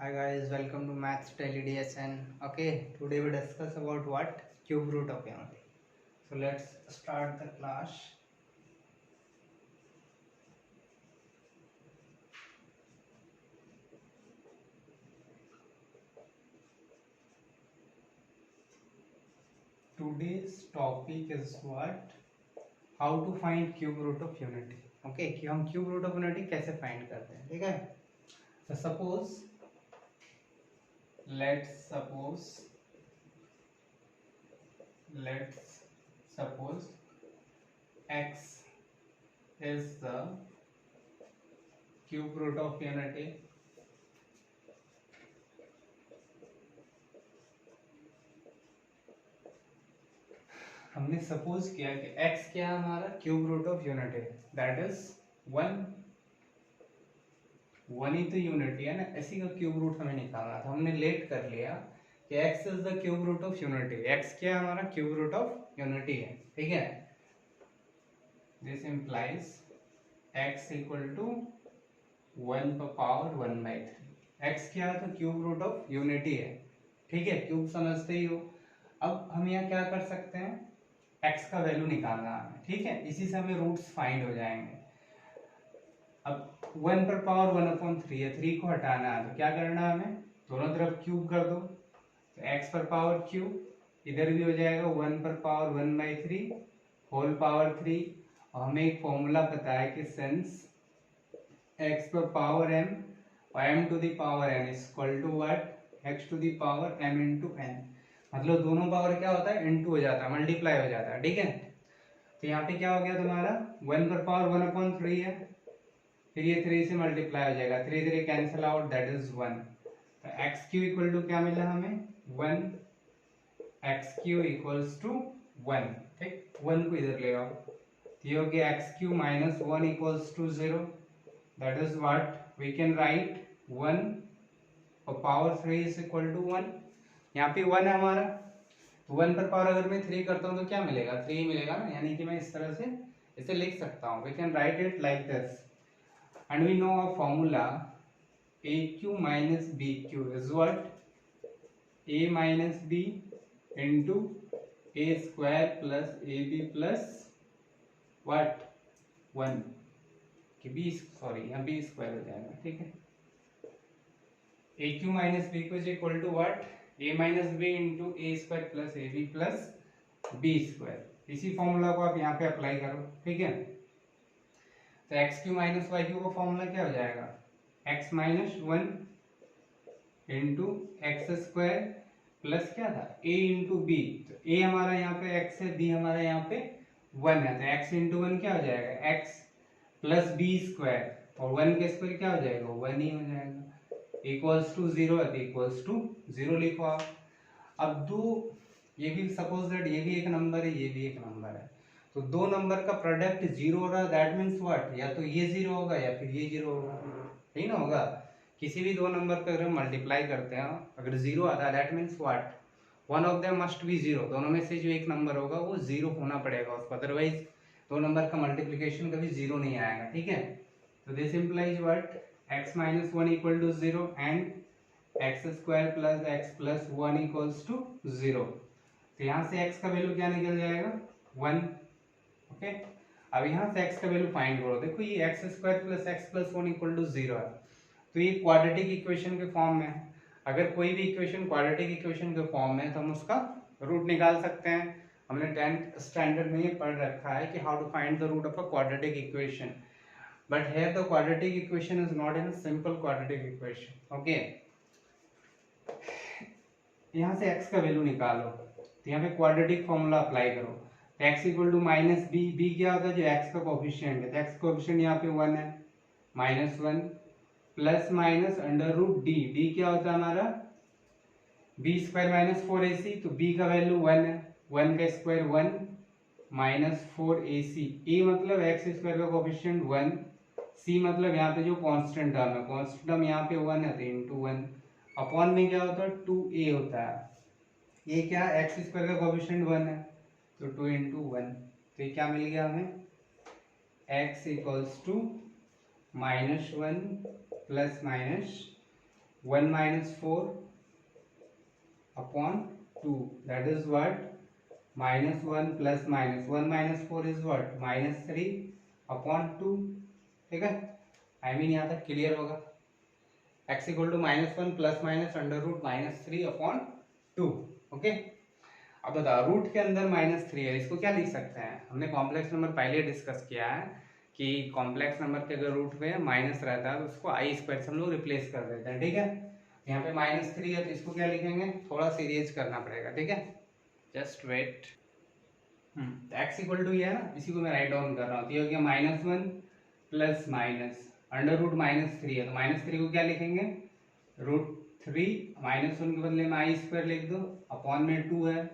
Hi guys, welcome to Maths Daily DSN. Okay, today we discuss about what? Cube root of unity. So let's start the class. Today's topic is what? How to find cube root of unity. Okay, कि हम cube root of unity कैसे find करते हैं, ठीक है? So let's suppose x is the cube root of unity. हमने suppose किया कि x क्या है हमारा cube root of unity, that is 1 ही तो यूनिटी है ना, इसी का क्यूब रूट हमें निकालना था। हमने लेट कर लिया कि x is the cube root of unity. x क्या है हमारा क्यूब रूट ऑफ यूनिटी है, ठीक है। This implies x equal to 1 पर पावर 1/3। x क्या है तो क्यूब रूट ऑफ यूनिटी है, ठीक है, क्यूब समझते ही हो। अब हम यहाँ क्या कर सकते हैं, x का वैल्यू निकालना है, ठीक है, इसी से हमें रूट्स फाइंड हो जाएंगे। अब 1 पर पावर 1/3 है, 3 को हटाना है तो क्या करना है हमें, दोनों तरफ क्यूब कर दो, तो x पर पावर क्यूब, इधर भी हो जाएगा 1 पर पावर 1/3 होल पावर 3। और हमें एक फॉर्मूला पता है कि सिंस x पर पावर m और m to the power n is equal to what, x to the power m into n, मतलब दोनों पावर क्या होता है, इनटू हो जाता है, मल्टीप्लाई हो जाता है, ठीक है। तो यहाँ पे क्या हो गया तुम्हारा 1 पर पावर 1/3 है, फिर ये 3 से मल्टीप्लाई हो जाएगा, 3 3 कैंसिल आउट, दैट इज 1। तो एक्स क्यू इक्वल टू क्या मिला हमें 1, एक्स क्यू इक्वल्स टू 1, ठीक, 1 को इधर ले आओ, तो ये हो गया x cube minus 1 equals to 0, that is what we can write 1 और पावर 3 इज इक्वल टू 1। यहाँ पे 1 है हमारा, तो 1 पर पावर अगर मैं 3 करता हूँ तो क्या मिलेगा, 3 मिलेगा ना, यानी कि मैं इस तरह से इसे लिख सकता हूँ। We can write it like this and we know a formula AQ minus BQ is what, A minus B into A square plus AB plus what 1 कि B, सॉरी यहाँ B स्क्वायर हो जाएगा, ठीक है। AQ minus BQ is equal to what, A minus B into A square plus AB plus B square. इसी formula को आप यहाँ पे अप्लाई करो, ठीक है। तो x cube minus y cube का फॉर्मूला क्या हो जाएगा, x minus 1 into x square plus क्या था a इंटू बी, तो a हमारा यहाँ पे x है, b हमारा यहाँ पे 1 है, तो x इंटू 1 क्या हो जाएगा x प्लस बी स्क्वायर, और 1 के स्क्वायर क्या हो जाएगा 1 ही हो जाएगा, इक्वल्स टू 0 है, तो इक्वल्स टू 0 लिखो आप। अब दो, ये भी सपोज दैट ये भी एक नंबर है, ये भी एक नंबर है, तो दो नंबर का प्रोडक्ट 0 हो रहा है, दैट मीन्स व्हाट, या तो ये 0 होगा या फिर ये 0 होगा, ठीक ना होगा। किसी भी दो नंबर का अगर मल्टीप्लाई करते हैं, अगर 0 आता है that means what, one of them must be 0, दोनों में से जो एक नंबर होगा वो 0 होना पड़ेगा उसको, अदरवाइज दो नंबर का मल्टीप्लिकेशन कभी 0 नहीं आएगा, ठीक है। तो this implies what, x minus 1 equal to 0 and x square plus x plus 1 equals to 0। तो यहाँ से x का वैल्यू क्या निकल जाएगा 1, ओके। अब यहाँ से x का वैल्यू फाइंड करो, देखो ये x square plus x plus 1 equal to 0 है, तो ये क्वाड्रेटिक इक्वेशन के फॉर्म में है। अगर कोई भी इक्वेशन क्वाड्रेटिक इक्वेशन के फॉर्म में है तो हम उसका रूट निकाल सकते हैं। हमने 10th स्टैंडर्ड में ये पढ़ रखा है कि how to find the root of a quadratic equation, but here the quadratic equation is not in simple quadratic equation, okay. यहाँ से x का वैल्यू निकालो, तो यहाँ पे क्वाड्रेटिक फॉर्मूला अप्लाई करो, x equal to minus b, b क्या होता है जो x का कोफिशिएंट है, तो x कोफिशिएंट यहाँ पे 1 है, minus 1 plus minus under root D, D क्या होता है हमारा बी स्क्वायर माइनस 4ac, तो b का वैल्यू 1 है, 1 का स्क्वायर 1 माइनस 4ac, a मतलब x स्क्वायर का कोफिशिएंट 1, c मतलब यहाँ पे जो कांस्टेंट टर्म है, कांस्टेंट टर्म यहाँ पे 1 है तो इनटू 1, अपॉन में क्या होता है 2a होता है, ये क्या एक्स स्क्वायर का कोफिशिएंट 1 है तो 2 इंटू 1, तो ये क्या मिल गया हमें x equals to minus 1 plus minus 1 minus 4 upon 2, that is what -1 plus minus 1 minus 4 is what -3 upon 2। ठीक है, आई मीन यहाँ तक क्लियर होगा। x equal to -1 plus minus under root -3 upon 2। Okay, अब बताओ रूट के अंदर -3 है, इसको क्या लिख सकते हैं? हमने कॉम्प्लेक्स नंबर पहले डिस्कस किया है कि कॉम्प्लेक्स नंबर के अगर रूट में माइनस रहता है तो उसको आई स्क्वायर से हम लोग रिप्लेस कर देते हैं। ठीक है, यहाँ पे -3 है तो इसको क्या लिखेंगे, थोड़ा सीरियस करना पड़ेगा। ठीक है, जस्ट वेट। तो x इक्वल टू ये है ना, इसी को मैं राइट डाउन कर रहा हूँ। तो ये हो गया -1 प्लस माइनस अंडर रूट -3 है तो -3 को क्या लिखेंगे, √3 -1 के बदले में आई स्क्वायर लिख दो अपॉन में 2 है।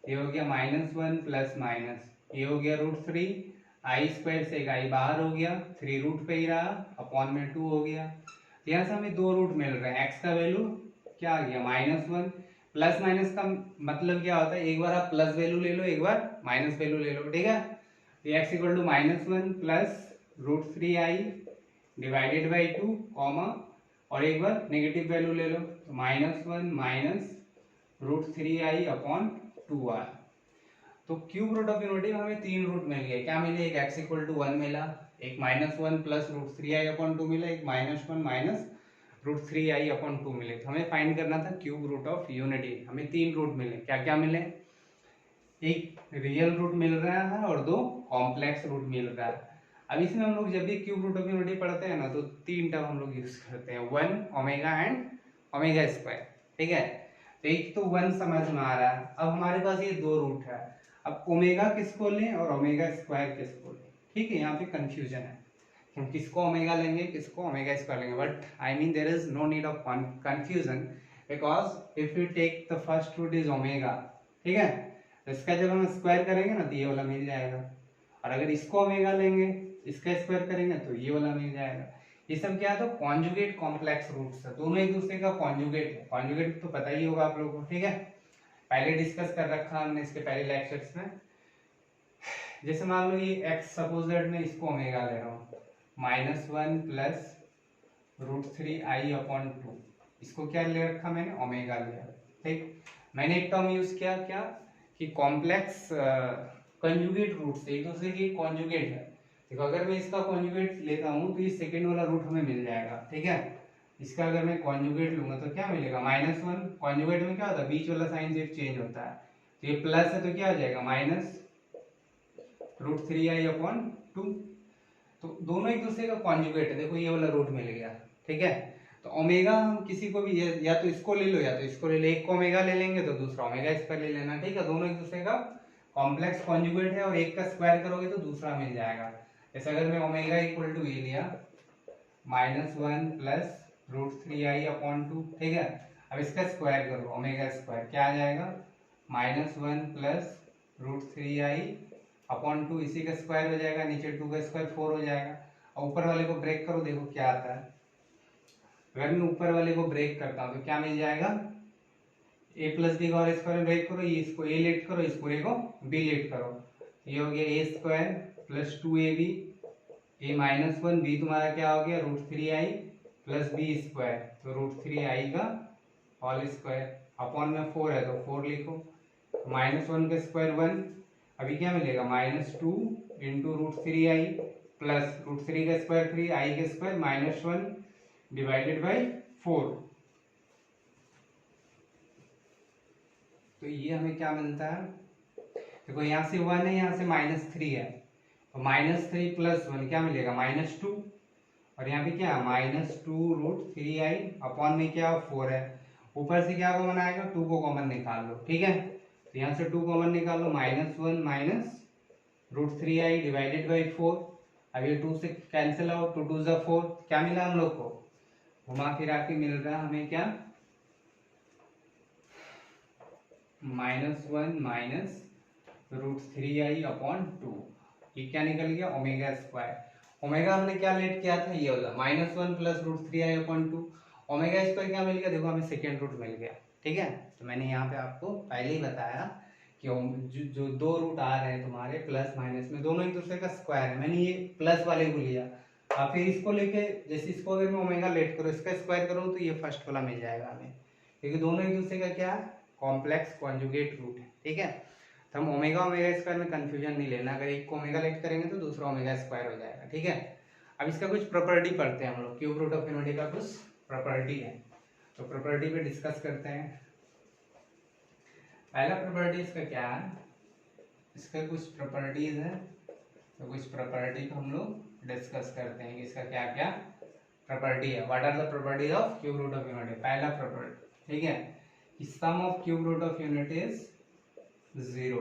ये हो गया -1 प्लस माइनस, ये हो गया √3 आई स्क्वायर से एक आई बाहर हो गया, 3 रूट पे ही रहा अपॉन में 2 हो गया। यहाँ से हमें दो रूट मिल रहे हैं, x का वैल्यू क्या आ गया -1। प्लस माइनस का मतलब क्या होता है, एक बार आप प्लस वैल्यू ले लो, एक बार माइनस वैल्यू ले लो। ठीक है, तो x equal to -1 plus √3 i divided by 2 comma और एक बार नेगेटिव वैल्यू ले लो तो -1 माइनस √3 आई अपॉन 2 आर। तो क्यूब रूट ऑफ यूनिटी में हमें तीन रूट मिल गए। क्या मिले, एक x इक्वल टू 1 मिला, एक -1 प्लस √3 आई अपॉन 2 मिला, एक -1 माइनस √3 आई अपॉन 2 मिले। तो हमें फाइंड करना था क्यूब रूट ऑफ यूनिटी। हमें तीन रूट मिले, क्या क्या मिले, एक रियल रूट मिल रहा है और दो कॉम्प्लेक्स रूट मिल रहा है। अब इसमें हम लोग जब भी क्यूब रूट ऑफ यूनिटी पढ़ते हैं ना तो तीन टर्म हम लोग यूज करते हैं, 1 ओमेगा एंड ओमेगा स्क्वायर। ठीक है, तो एक तो 1 समझ में आ रहा है। अब हमारे पास ये दो रूट है, अब ओमेगा किसको लें और ओमेगा स्क्वायर किसको लें। ठीक है, यहाँ पे कंफ्यूजन है, हम किसको ओमेगा लेंगे किसको ओमेगा स्क्वायर लेंगे, but I mean there is no need of confusion because if you take the first root is omega, ठीक है, तो इसका जब हम स्क्वायर करेंगे ना तो ये वाला मिल जाएगा, और अगर इसको ओमेगा लेंगे इसका स्क्वायर करेंगे तो ये वाला मिल जाएगा। ये सब क्या है, तो कॉन्जुगेट कॉम्प्लेक्स रूट्स है, दोनों एक दूसरे का कॉन्जुगेट है। कॉन्जुगेट तो पता ही होगा आप लोगों को। ठीक है, पहले डिस्कस कर रखा हमने इसके पहले लेक्चर्स में। जैसे मान लो ये x सपोज दैट मैं इसको ओमेगा ले रहा हूँ, -1 प्लस √3 आई अपॉन 2, इसको क्या ले रखा मैंने, ओमेगा लिया। ठीक, मैंने एक टर्म यूज किया क्या कि कॉम्प्लेक्स कंजुगेट रूट से एक दूसरे की कॉन्जुगेट है। देखो अगर मैं इसका कॉन्जुगेट लेता हूँ तो ये सेकंड वाला रूट हमें मिल जाएगा। ठीक है, इसका अगर मैं कॉन्जुगेट लूंगा तो क्या मिलेगा, -1, कॉन्जुगेट में क्या होता है, बीच वाला साइन सिर्फ चेंज होता है, तो ये प्लस है तो क्या हो जाएगा -√3 आई अपॉन 2। तो दोनों एक दूसरे का कॉन्जुगेट है, देखो ये वाला रूट मिल गया। ठीक है, तो ओमेगा हम किसी को भी या तो इसको ले लो या तो इसको ले लो, एक को ओमेगा ले लेंगे तो दूसरा ओमेगा स्क्वायर ले लेना। ठीक है, दोनों एक दूसरे का कॉम्प्लेक्स कॉन्जुगेट है और एक का स्क्वायर करोगे तो दूसरा मिल जाएगा। जैसे अगर मैं ओमेगा इक्वल टू ये लिया -1 प्लस √3 आई अपॉन 2। ठीक है, अब इसका स्क्वायर करो, ओमेगा स्क्वायर क्या आ जाएगा, -1 प्लस √3 आई अपॉन 2, इसी का स्क्वायर हो जाएगा, नीचे 2 का स्क्वायर 4 हो जाएगा, और ऊपर वाले को ब्रेक करो, देखो क्या आता है। अगर मैं ऊपर वाले को ब्रेक करता हूँ तो क्या मिल जाएगा, a प्लस बी का और स्क्वायर ब्रेक करो, ये इसको a लेट करो, इस पूरे को b लेट करो, ये हो गया a square plus 2ab, a -1, b तुम्हारा क्या हो गया √3 आई प्लस बी स्क्वायर, तो √3 आई का होल स्क्वायर अपॉन में 4 है तो 4 लिखो, -1 का स्क्वायर 1, अभी क्या मिलेगा -2 इंटू √3 आई प्लस √3 का स्क्वायर 3 आई का स्क्वायर -1 डिवाइडेड बाई 4। तो ये हमें क्या मिलता है, देखो यहाँ से 1 है, यहाँ से -3 है, तो -3 प्लस 1 क्या मिलेगा -2, और यहाँ पे क्या -2 √3 आई अपॉन में क्या 4 है, ऊपर से क्या कॉमन आएगा 2 को कॉमन निकाल लो। ठीक है, तो यहाँ से 2 कॉमन निकाल लो, -1 माइनस √3 आई डिवाइडेड बाई 4, अब ये 2 से कैंसिल आउट, 2 2 4, क्या मिला हम लोग को, घुमा फिरा के मिल रहा है हमें क्या, -1 माइनस √3 आई अपॉन 2, ये क्या निकल गया ओमेगा स्क्वायर। ओमेगा हमने क्या लेट किया था, ये वाला -1 plus √3 i upon 2, omega square क्या मिल गया, देखो हमें सेकेंड रूट मिल गया। ठीक है, तो मैंने यहाँ पे आपको पहले ही बताया कि जो दो रूट आ रहे हैं तुम्हारे प्लस माइनस में, दोनों एक दूसरे का स्क्वायर है, मैंने ये प्लस वाले को लिया, अब फिर इसको लेके जैसे इसको अगर मैं ओमेगा लेट करूँ, इसका स्क्वायर करूँ तो ये फर्स्ट वाला मिल जाएगा हमें, क्योंकि दोनों एक दूसरे का क्या है, कॉम्प्लेक्स कॉन्जुगेट रूट है। ठीक है, तो हम ओमेगा ओमेगा स्क्वायर में कंफ्यूजन नहीं लेना, अगर एक को ओमेगा लेट करेंगे तो दूसरा ओमेगा स्क्वायर हो जाएगा। ठीक है, अब इसका कुछ प्रॉपर्टी पढ़ते हैं हम लोग, क्यूब रूट ऑफ यूनिटी का कुछ प्रॉपर्टी है, तो प्रॉपर्टी पे डिस्कस करते हैं। पहला प्रॉपर्टी इसका क्या है, इसका कुछ प्रॉपर्टीज है, तो कुछ प्रॉपर्टी को हम लोग डिस्कस करते हैं कि इसका क्या क्या प्रॉपर्टी है। What are the properties of cube root of unity. पहला प्रॉपर्टी, ठीक है, कि sum of cube root of unity is 0,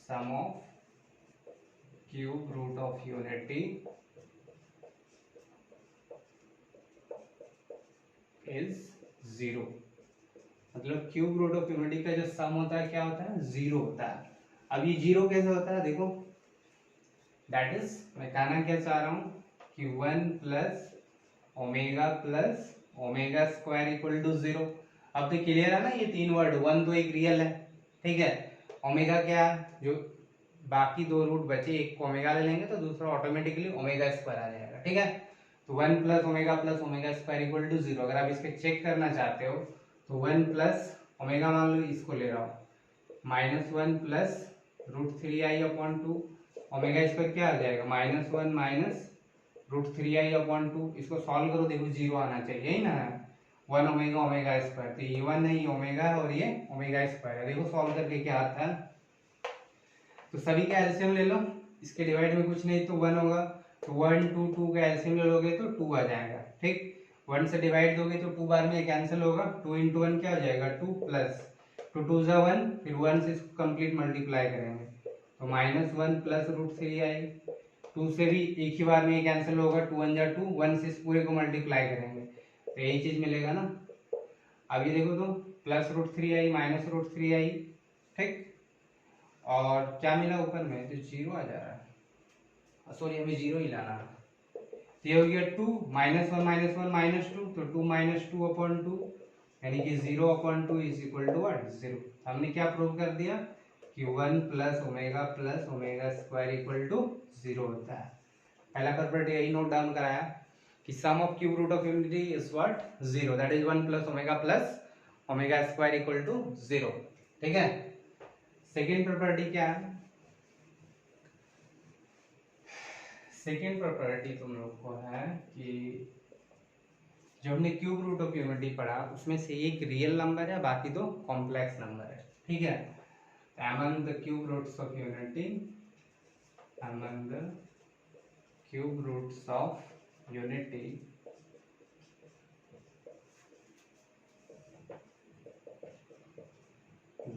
sum of cube root of unity is 0, मतलब क्यूब रूट ऑफ यूनिटी का जो सम होता है क्या होता है, 0 होता है। अब ये 0 कैसे होता है, देखो, दैट इज, मैं कहना क्या चाह रहा हूँ कि 1 plus omega square equal to 0। अब तो क्लियर है ना, ये तीन वर्ड, 1 तो एक रियल है, ठीक है, ओमेगा क्या, जो बाकी दो रूट बचे, एक को ओमेगा ले लेंगे तो दूसरा ऑटोमेटिकली ओमेगा स्क्वायर आ जाएगा। ठीक है, तो 1 plus omega square equal to 0। अगर आप इसके चेक करना चाहते हो तो 1 प्लस ओमेगा मान लो, इसको ले रहा हूँ, -1 प्लस √3i/2, ओमेगा स्क्वायर क्या आ जाएगा, -1 माइनस √3i/2। इसको सॉल्व करो, देखो 0 आना चाहिए, यही ना, 1 ओमेगा स्क्वायर, तो ये 1 है, ये ओमेगा है और ये ओमेगा स्क्वायर है। देखो सॉल्व करके क्या आता है, तो सभी का एलसीएम ले लो, इसके डिवाइड में कुछ नहीं तो 1 होगा, तो 1 2 2 का एलसीएम ले लोगे तो 2 आ जाएगा। ठीक, 1 से डिवाइड दोगे तो 2 बार में कैंसिल होगा, 2 × 1 क्या हो जाएगा 2, प्लस 2 2 = 1, फिर 1 से इसको कंप्लीट मल्टीप्लाई करेंगे तो -1 प्लस √3i, 2 से भी एक ही बार में कैंसिल होगा, 2 1 = 2, 1 से इस पूरे को मल्टीप्लाई करेंगे तो यही चीज मिलेगा ना। अब ये देखो तो प्लस √3i माइनस √3i, ठीक, और क्या मिला ऊपर में, तो 0 आ जा रहा है, सॉरी हमें 0 ही लाना है, तो ये हो गया 2, -1 -1 -2, तो 2 - 2/2, यानी कि 0/2 इज इक्वल टू व्हाट, 0। हमने क्या प्रूव कर दिया कि 1 plus omega square equal to 0 होता है। पहला प्रॉपर्टी यही नोट डाउन कराया कि sum of cube root of unity is what, 0, that is 1 plus omega square equal to 0। ठीक है, सेकेंड प्रॉपर्टी क्या है, सेकेंड प्रॉपर्टी तुम लोग को है कि जो हमने क्यूब रूट ऑफ यूनिटी पढ़ा उसमें से एक रियल नंबर है, बाकी दो कॉम्प्लेक्स नंबर है। ठीक है, among the cube roots of unity, among the cube roots of unity,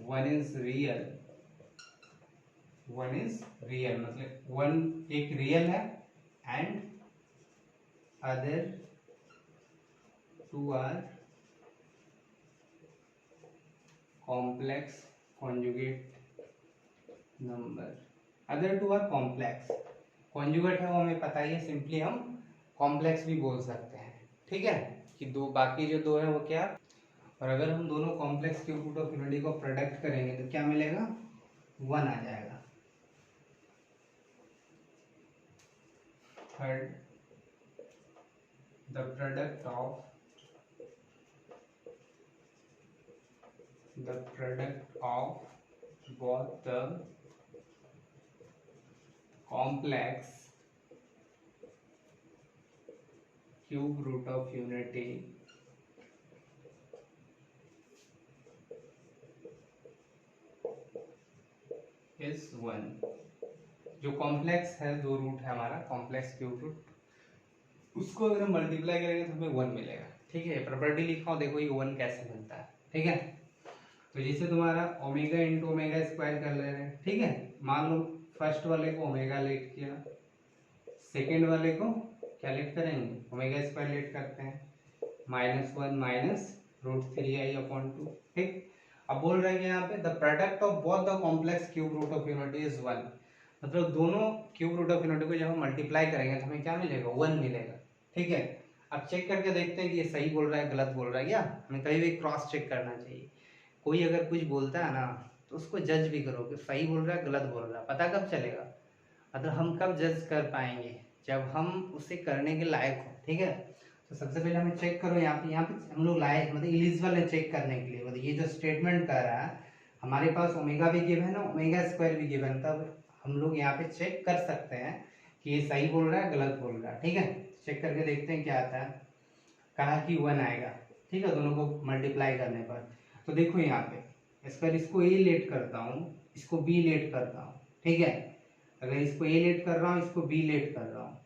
one is real, मतलब वन एक रियल है and other two are complex conjugate number. Other two are complex, conjugate है वो हमें पता ही है, सिंपली हम कॉम्प्लेक्स भी बोल सकते हैं। ठीक है, कि दो बाकी जो दो है वो क्या, और अगर हम दोनों complex cube root of unity को प्रोडक्ट करेंगे तो क्या मिलेगा, 1 आ जाएगा। Third, the product of both the complex cube root of unity is 1। जो कॉम्प्लेक्स है, दो रूट है हमारा कॉम्प्लेक्स क्यूब रूट, उसको अगर हम मल्टीप्लाई करेंगे तो हमें 1 मिलेगा। ठीक है, प्रॉपर्टी लिखा हो, देखो ये 1 कैसे मिलता है। ठीक है, तो जैसे तुम्हारा ओमेगा इंटू ओमेगा स्क्वायर कर ले रहे हैं, ठीक है, मान लो फर्स्ट वाले को ओमेगा लेट किया, सेकेंड वाले को क्या लेट करेंगे, ओमेगा स्क्वायर लेट करते हैं, -1 माइनस √3i/2। ठीक, अब बोल रहे हैं यहाँ पे the product of both the complex cube root of unity is 1, मतलब दोनों क्यूब रूट ऑफ यूनिटी को जब हम मल्टीप्लाई करेंगे तो हमें क्या मिलेगा, 1 मिलेगा। ठीक है, अब चेक करके देखते हैं कि ये सही बोल रहा है गलत बोल रहा है, क्या हमें कहीं भी क्रॉस चेक करना चाहिए। कोई अगर कुछ बोलता है ना तो उसको जज भी करो कि सही बोल रहा है गलत बोल रहा है, पता कब चलेगा, मतलब हम कब जज कर पाएंगे, जब हम उसे करने के लायक हो, ठीक है। तो सबसे पहले हमें चेक करो यहाँ पे हम लोग लायक मतलब एलिजिबल है चेक करने के लिए। मतलब ये जो स्टेटमेंट कर रहा है, हमारे पास ओमेगा भी गिवन है, ओमेगा स्क्वायर भी गिवन, तब हम लोग यहाँ पे चेक कर सकते हैं कि ये सही बोल रहा है गलत बोल रहा है, ठीक है। चेक करके देखते हैं क्या आता है। कहा कि 1 आएगा, ठीक है, दोनों को मल्टीप्लाई करने पर। तो देखो यहाँ पे इसको ए लेट करता हूँ, इसको बी लेट करता हूँ, ठीक है। अगर इसको ए लेट कर रहा हूँ, इसको बी लेट कर रहा हूँ,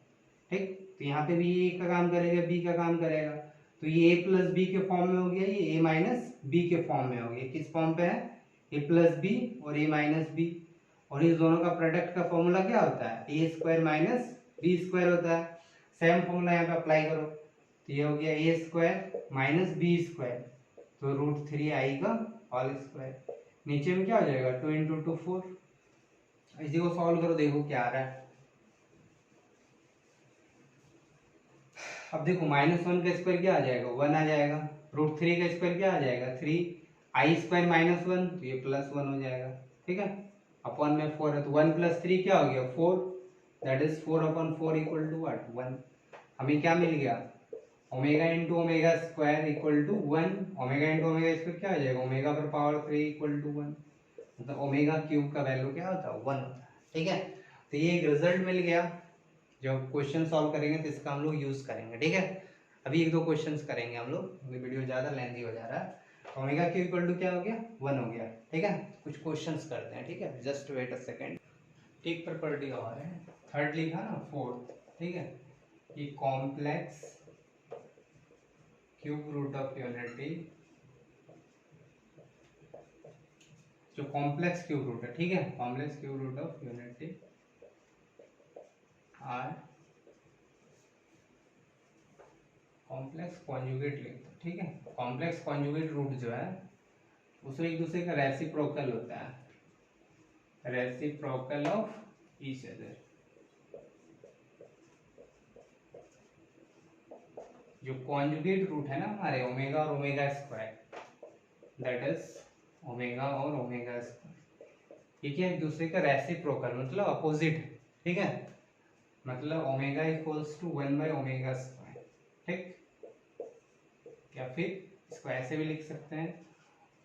ठीक। तो यहाँ पे भी ए का काम करेगा, बी का काम करेगा। तो ये ए प्लस बी के फॉर्म में हो गया, ये ए माइनस बी के फॉर्म में हो गया। किस फॉर्म पे है? ए प्लस बी और ए माइनस बी। और इस दोनों का प्रोडक्ट का फॉर्मूला क्या होता है? ए स्क्वायर माइनस बी स्क्वायर होता है। सेम फॉर्मूला यहाँ पे अप्लाई करो, तो ये हो गया ए स्क्वायर माइनस बी स्क्वायर, तो √3 आएगा होल स्क्वायर। नीचे में क्या हो जाएगा? 2 × 2 4। इसी को सॉल्व करो, देखो क्या आ रहा है। अब देखो -1 का स्क्वायर क्या आ जाएगा? 1 आ जाएगा। √3 का स्क्वायर क्या आ जाएगा? 3। आई स्क्वायर -1, तो ये +1 हो जाएगा, ठीक है। अपॉन में 4 है, तो 1 + 3 क्या हो गया? 4। That is 4/4 equal to what? 1। हमें क्या मिल गया? Omega into omega square equal to 1। Omega into omega square क्या आ जाएगा? ओमेगा पर पावर 3 इक्वल टू 1। मतलब ओमेगा क्यूब का वैल्यू क्या होता है? 1 होता है, ठीक है। तो ये एक रिजल्ट मिल गया। जब क्वेश्चन सॉल्व करेंगे तो इसका हम लोग यूज करेंगे, ठीक है। अभी 1-2 क्वेश्चंस करेंगे हम लोग, वीडियो ज़्यादा लेंथी हो जा रहा है। ओमेगा क्यूब इक्वल टू क्या हो गया? 1 हो गया, ठीक है। कुछ क्वेश्चंस करते हैं, ठीक है। Just wait a second. ठीक प्रॉपर्टी और है, थर्ड लिखा ना, फोर्थ, ठीक है। कि complex cube root of unity, जो कॉम्प्लेक्स क्यूब रूट है, ठीक है, complex cube root of unity are complex conjugate लिखते हैं, ठीक है। कॉम्प्लेक्स कॉन्जुगेट रूट जो है उसमें एक दूसरे का रेसिप्रोकल होता है, रेसिप्रोकल ऑफ ईच अदर। जो कॉन्जुगेट रूट है ना हमारे ओमेगा और omega square, that is omega और ओमेगा स्क्वायर, ये क्या एक दूसरे का रेसिप्रोकल मतलब अपोजिट है, ठीक है। मतलब ओमेगा इक्वल्स टू 1/ओमेगा स्क्वायर, ठीक। या फिर इसको ऐसे भी लिख सकते हैं,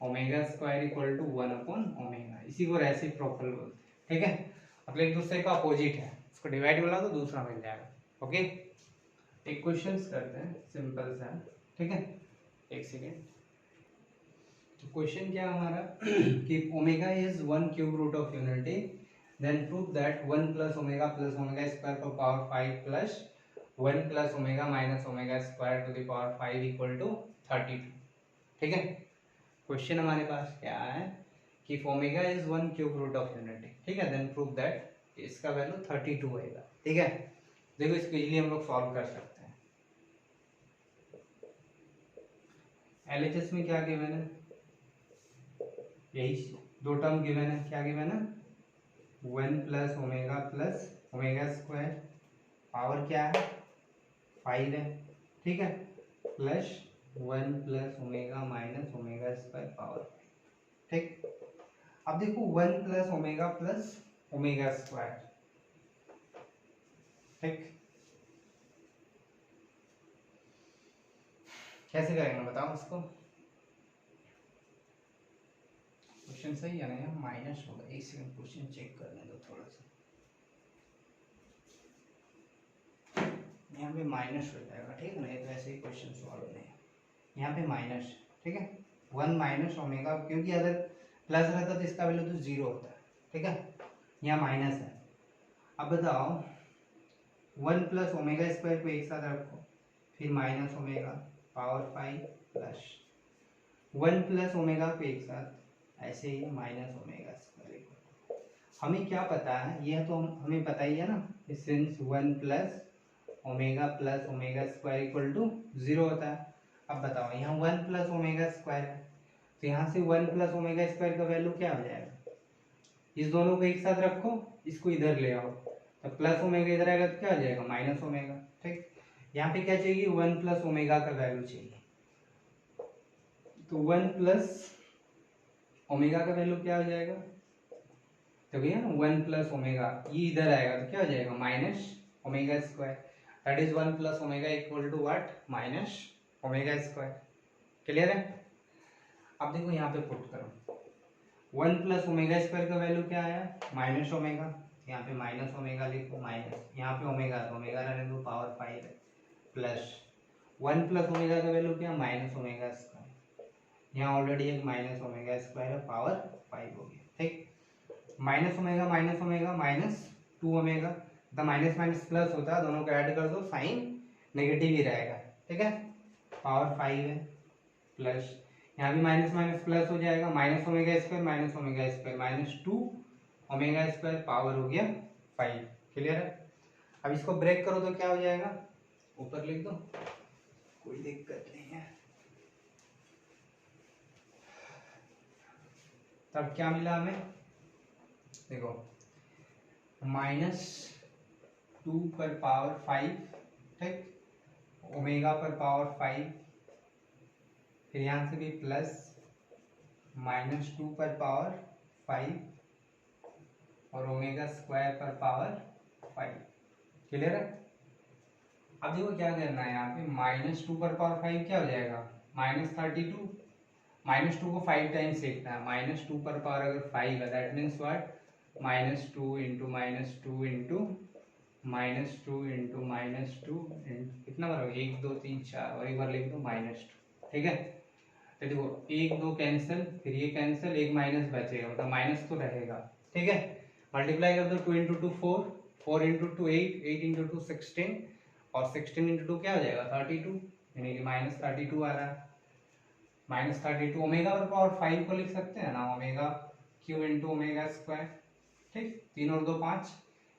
ओमेगा स्क्वायर इक्वल टू 1/ओमेगा, इसी को रेसिप्रोकल बोलते हैं, ठीक है। मतलब एक दूसरे का अपोजिट है, इसको डिवाइड बोला तो दूसरा मिल जाएगा, ओके। एक क्वेश्चंस करते हैं, सिंपल सा, ठीक है। एक सेकेंड। तो क्वेश्चन क्या हमारा कि omega is 1 cube root of unity, then prove that 1 + omega + omega square to power 5 plus 1 + omega - omega square to the power 5 equal to 32, ठीक है। क्वेश्चन हमारे पास क्या है कि omega is 1 cube root of unity, ठीक है, देन प्रूव दैट इसका वैल्यू 32 आएगा, ठीक है। देखो इसको इजीली हम लोग सॉल्व कर सकते हैं। एलएचएस में क्या गिवन है? यही 2 टर्म गिवन है, क्या गिवन है? 1 + ओमेगा + ओमेगा स्क्वायर, पावर क्या है? 5 है, ठीक है, plus 1 + omega - omega square power 5, ठीक। अब देखो 1 + ओमेगा + ओमेगा स्क्वायर, ठीक। कैसे करेंगे बताओ इसको? क्वेश्चन सही है ना? यहाँ माइनस होगा, एक सेकंड क्वेश्चन चेक करने दो थोड़ा सा। यहाँ पे माइनस हो जाएगा, ठीक है ना, ये तो ऐसे ही क्वेश्चन सॉल्व नहीं है। यहाँ पे माइनस, ठीक है, 1 - ओमेगा, क्योंकि अगर प्लस रहता तो इसका वैल्यू तो 0 होता है, ठीक है। यहाँ माइनस है। अब बताओ 1 + ओमेगा स्क्वायर को एक साथ रखो, फिर - ओमेगा पावर 5 प्लस 1 + ओमेगा को एक साथ, ऐसे ही - ओमेगा स्क्वायर। हमें क्या पता है? यह तो हमें पता ही है ना, since 1 + omega + omega square equal to 0 होता है। अब बताओ यहाँ 1 + ओमेगा स्क्वायर है, तो यहाँ से 1 + ओमेगा स्क्वायर का वैल्यू क्या हो जाएगा? इस दोनों को एक साथ रखो, इसको इधर ले आओ, तो प्लस ओमेगा इधर आएगा तो क्या हो जाएगा? -ओमेगा, ठीक। यहाँ पे क्या चाहिए? 1 + ओमेगा का वैल्यू चाहिए, तो 1 + ओमेगा का वैल्यू क्या हो जाएगा? तो भैया 1 + ओमेगा, ये इधर आएगा तो क्या हो जाएगा? Omega square, that is 1 plus omega equal to what, minus omega square. Clear है? अब देखो यहाँ पे पुट करो, 1 प्लस ओमेगा स्क्वायर का वैल्यू क्या आया, माइनस ओमेगा, यहाँ पे माइनस ओमेगा लिखो, माइनस यहाँ पे ओमेगा, तो ओमेगा रहने दो, पावर 5 है, प्लस 1 प्लस ओमेगा का वैल्यू क्या, माइनस ओमेगा स्क्वायर, यहाँ ऑलरेडी एक माइनस ओमेगा स्क्वायर है, पावर 5 हो गया। ठीक, minus omega minus 2 omega, the minus minus plus होता है, दोनों को ऐड कर दो, साइन नेगेटिव ही रहेगा। ठीक है, पावर 5 है, प्लस यहाँ भी माइनस माइनस प्लस हो जाएगा, minus omega square minus 2 omega square, power हो गया 5। क्लियर है? अब इसको ब्रेक करो तो क्या हो जाएगा, ऊपर लिख दो, कोई दिक्कत नहीं है। तब क्या मिला हमें, देखो -2 पर पावर 5, ठीक, ओमेगा पर पावर 5, फिर यहाँ से भी प्लस -2 पर पावर 5 और ओमेगा स्क्वायर पर पावर 5। क्लियर है? अब देखो क्या करना है, यहाँ पे -2 पर पावर 5 क्या हो जाएगा, -32, -2 को 5 टाइम्स लिखना है, -2 पर पावर अगर 5 है that means what, -2 into -2 into -2 कितना बार होगा, 1 2 3 4, और एक बार लिख दो -2। ठीक है, तो देखो 1 2 कैंसिल, फिर ये कैंसिल, एक माइनस बचेगा, मतलब माइनस तो रहेगा। ठीक है, मल्टीप्लाई कर दो, 2 इंटू 2 4, 4 इंटू 2 8, 8 इंटू 2 16, और 16 इंटू 2 क्या हो जाएगा, 32, यानी कि -32 आ रहा है। -32 ओमेगा पर पावर 5 को लिख सकते हैं ना, omega cube into omega square. ठीक, 3 और 2 5,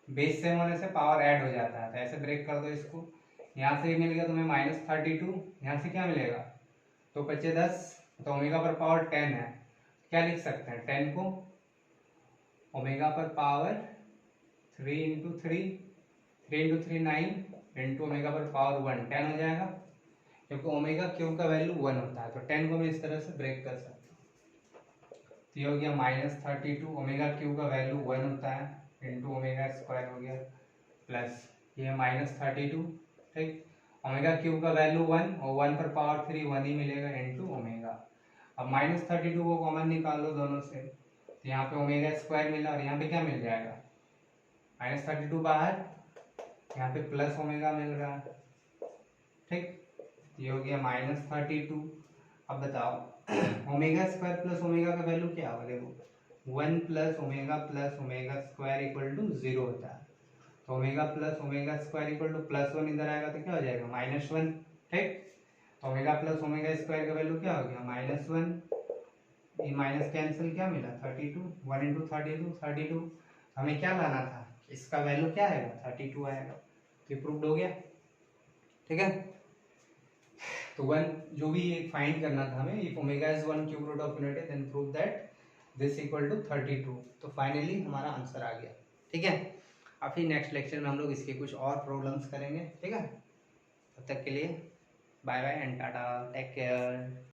बेस सेम होने से पावर ऐड हो जाता है, तो ऐसे ब्रेक कर दो इसको, यहाँ से मिल गया तुम्हें -32, यहाँ से क्या मिलेगा, तो बचे 10, तो ओमेगा पर पावर 10 है, क्या लिख सकते हैं, 10 को ओमेगा पर power 3 into 3, 3 into 3 9 into omega पर पावर 1, 10 हो जाएगा, क्योंकि ओमेगा क्यू का वैल्यू 1 होता है, तो 10 को मैं इस तरह से ब्रेक कर सकता हूँ। तो ये हो गया -32, ओमेगा क्यू का वैल्यू 1 होता है, इंटू ओमेगा स्क्वायर हो गया, प्लस ये -32, ठीक, ओमेगा क्यूब का वैल्यू 1 और 1 पर पावर 3 1 ही मिलेगा, इंटू ओमेगा। अब -32 को कॉमन निकाल लो दोनों से, तो यहाँ पे ओमेगा स्क्वायर मिला, और यहाँ पे क्या मिल जाएगा, -32 बाहर, यहाँ पे प्लस ओमेगा मिल रहा है। ठीक, ये हो गया -32। अब बताओ ओमेगा स्क्वायर प्लस ओमेगा का वैल्यू क्या होगा, देखो 1 plus omega square equal to 0 होता है, तो omega plus omega square equal to +1 इधर आएगा तो क्या हो जाएगा, -1। ठीक, तो ओमेगा प्लस ओमेगा स्क्वायर का वैल्यू क्या हो गया, -1, ये माइनस कैंसिल, क्या मिला 32, 1 इंटू 32, हमें क्या लाना था, इसका वैल्यू क्या आएगा, 32 आएगा, तो प्रूव्ड हो गया। ठीक है, तो 1 जो भी ये फाइंड करना था हमें, if omega is 1 cube root of unity then prove that this equal to 32, तो फाइनली हमारा आंसर आ गया। ठीक है, अब फिर नेक्स्ट लेक्चर में हम लोग इसके कुछ और प्रॉब्लम्स करेंगे। ठीक है, तब तक के लिए bye bye and tata, take care.